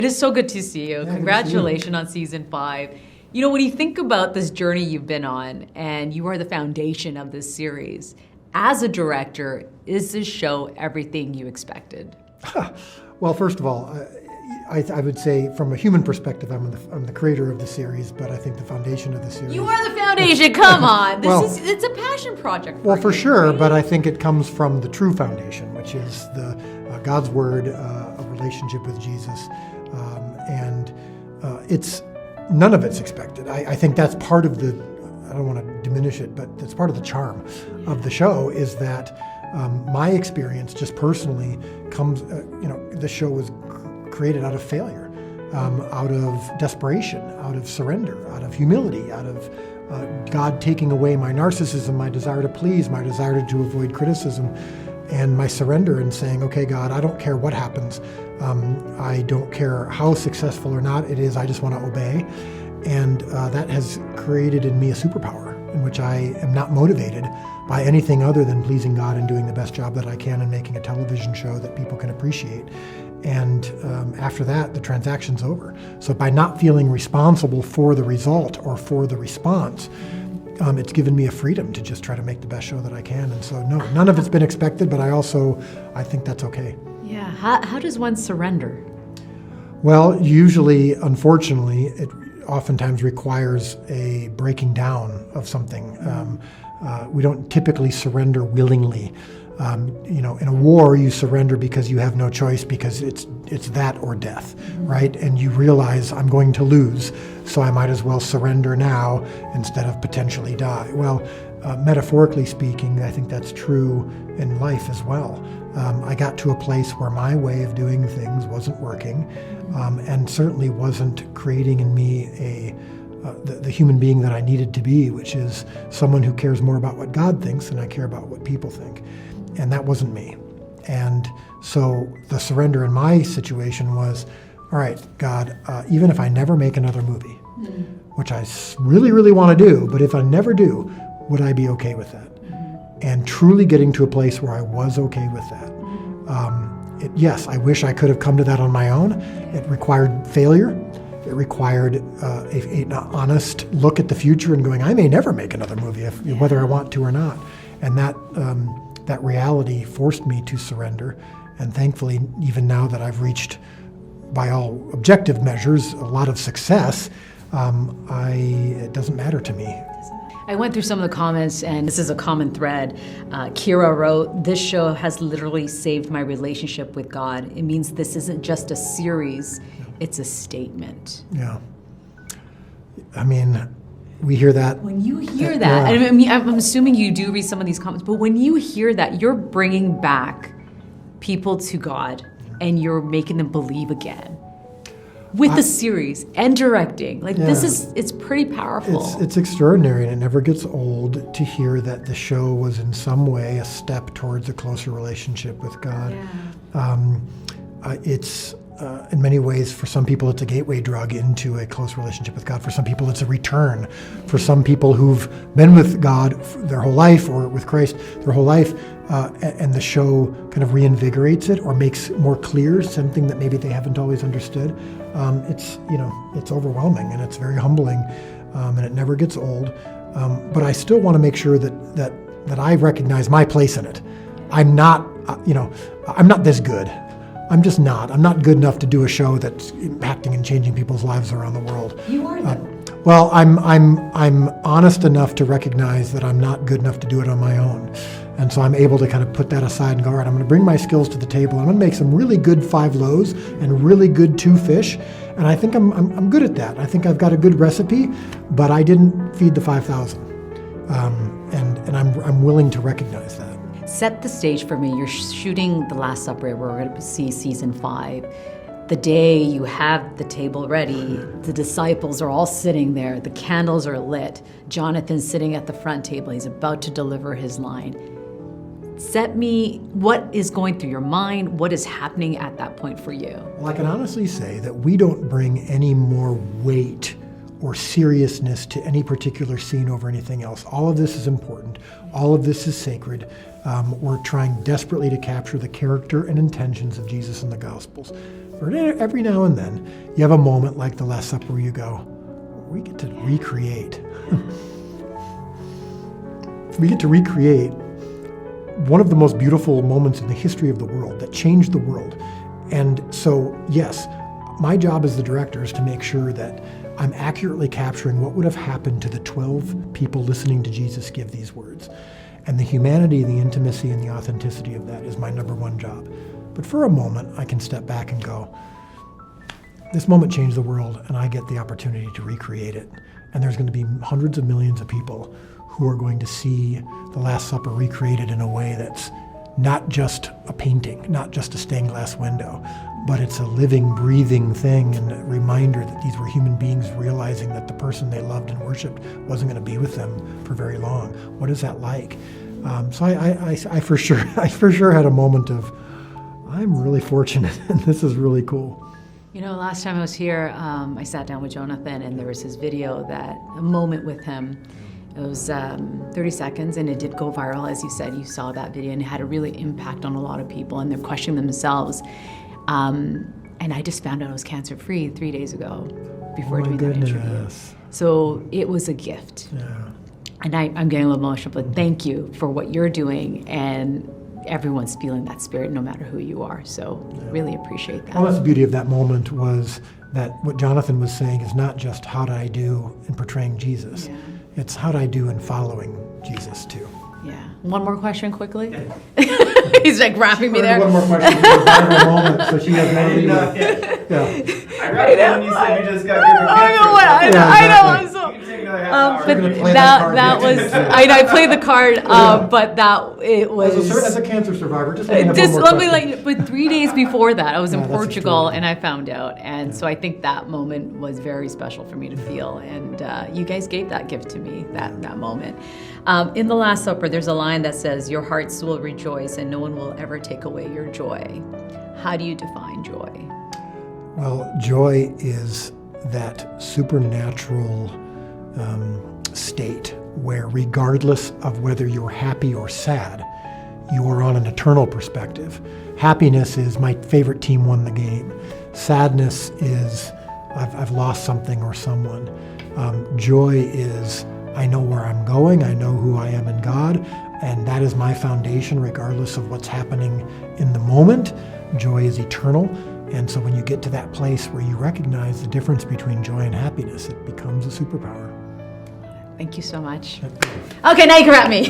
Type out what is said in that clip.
It is so good to see you. Yeah, Congratulations on season 5. You know, when you think about this journey you've been on, and you are the foundation of this series, as a director, is this show everything you expected? Well, first of all, I would say from a human perspective, I'm the creator of the series, but I think the foundation of the series. You are the foundation. Come on, it's a passion project. For sure, right? But I think it comes from the true foundation, which is the God's word, a relationship with Jesus, and it's none of it's expected. I think that's part of the. I don't want to diminish it, but that's part of the charm of the show is that my experience, just personally, comes. The show was created out of failure, out of desperation, out of surrender, out of humility, out of God taking away my narcissism, my desire to please, my desire to avoid criticism, and my surrender and saying, okay, God, I don't care what happens. I don't care how successful or not it is. I just want to obey. And that has created in me a superpower in which I am not motivated by anything other than pleasing God and doing the best job that I can and making a television show that people can appreciate. And after that, the transaction's over. So by not feeling responsible for the result or for the response, it's given me a freedom to just try to make the best show that I can. And so, no, none of it's been expected, but I think that's okay. Yeah. How does one surrender? Well, usually, unfortunately, it oftentimes requires a breaking down of something. We don't typically surrender willingly. In a war, you surrender because you have no choice, because it's that or death, right? And you realize I'm going to lose, so I might as well surrender now instead of potentially die. Well, metaphorically speaking, I think that's true in life as well. I got to a place where my way of doing things wasn't working, and certainly wasn't creating in me the human being that I needed to be, which is someone who cares more about what God thinks than I care about what people think. And that wasn't me. And so the surrender in my situation was, all right, God, even if I never make another movie, which I really, really want to do, but if I never do, would I be okay with that? And truly getting to a place where I was okay with that. Yes, I wish I could have come to that on my own. It required failure. It required an honest look at the future and going, I may never make another movie, whether I want to or not. And that reality forced me to surrender. And thankfully, even now that I've reached, by all objective measures, a lot of success, it doesn't matter to me. I went through some of the comments, and this is a common thread. Kira wrote, "This show has literally saved my relationship with God. It means this isn't just a series, it's a statement." Yeah. I mean, we hear that. When you hear that, and I mean, I'm assuming you do read some of these comments, but when you hear that, you're bringing back people to God, and you're making them believe again. With the series and directing. It's pretty powerful. It's extraordinary, and it never gets old to hear that the show was in some way a step towards a closer relationship with God. Yeah. It's in many ways, for some people, it's a gateway drug into a close relationship with God. For some people, it's a return. For some people who've been with God their whole life, or with Christ their whole life, and the show kind of reinvigorates it or makes more clear something that maybe they haven't always understood. It's overwhelming, and it's very humbling, and it never gets old. But I still want to make sure that I recognize my place in it. I'm not this good. I'm just not. I'm not good enough to do a show that's impacting and changing people's lives around the world. You are though. Well, I'm honest enough to recognize that I'm not good enough to do it on my own. And so I'm able to kind of put that aside and go, all right, I'm going to bring my skills to the table. I'm going to make some really good 5 loaves and really good 2 fish. And I think I'm good at that. I think I've got a good recipe, but I didn't feed the 5,000. And I'm willing to recognize that. Set the stage for me. You're shooting The Last Supper. We're going to see season 5. The day you have the table ready, the disciples are all sitting there. The candles are lit. Jonathan's sitting at the front table. He's about to deliver his line. Set me, what is going through your mind? What is happening at that point for you? Well, I can honestly say that we don't bring any more weight or seriousness to any particular scene over anything else. All of this is important. All of this is sacred. We're trying desperately to capture the character and intentions of Jesus in the Gospels. But every now and then, you have a moment like the Last Supper where you go, we get to recreate. We get to recreate one of the most beautiful moments in the history of the world that changed the world. And so, yes, my job as the director is to make sure that I'm accurately capturing what would have happened to the 12 people listening to Jesus give these words. And the humanity, the intimacy, and the authenticity of that is my number one job. But for a moment, I can step back and go, this moment changed the world, and I get the opportunity to recreate it. And there's going to be hundreds of millions of people who are going to see the Last Supper recreated in a way that's not just a painting, not just a stained glass window, but it's a living, breathing thing and a reminder that these were human beings realizing that the person they loved and worshiped wasn't going to be with them for very long. What is that like? So I for sure had a moment of, I'm really fortunate and this is really cool. You know, last time I was here, I sat down with Jonathan and there was his video, a moment with him. It was 30 seconds and it did go viral. As you said, you saw that video and it had a really impact on a lot of people and they're questioning themselves. And I just found out I was cancer-free 3 days ago before doing that interview. So it was a gift. Yeah. And I'm getting a little emotional, but thank you for what you're doing, and everyone's feeling that spirit no matter who you are. So really appreciate that. Well, that's the beauty of that moment, was that what Jonathan was saying is not just how did I do in portraying Jesus. Yeah. It's how did I do in following Jesus too. Yeah. One more question quickly. He's like wrapping me there. One more question. Because moment, so she has more. Yeah. I read it when you said you just got given I know. I'm so. You can take another half hour. But that was. I played the card, but it was. As a cancer survivor, just let me like. But 3 days before that, I was in that's Portugal extraordinary. and I found out, and so I think that moment was very special for me to feel, and you guys gave that gift to me, that moment. In the Last Supper, there's a line that says, "Your hearts will rejoice, and no one will ever take away your joy." How do you define joy? Well, joy is that supernatural state where, regardless of whether you're happy or sad, you are on an eternal perspective. Happiness is my favorite team won the game. Sadness is I've lost something or someone. Joy is I know where I'm going, I know who I am in God, and that is my foundation regardless of what's happening in the moment. Joy is eternal. And so when you get to that place where you recognize the difference between joy and happiness, it becomes a superpower. Thank you so much. Okay, now you can wrap me.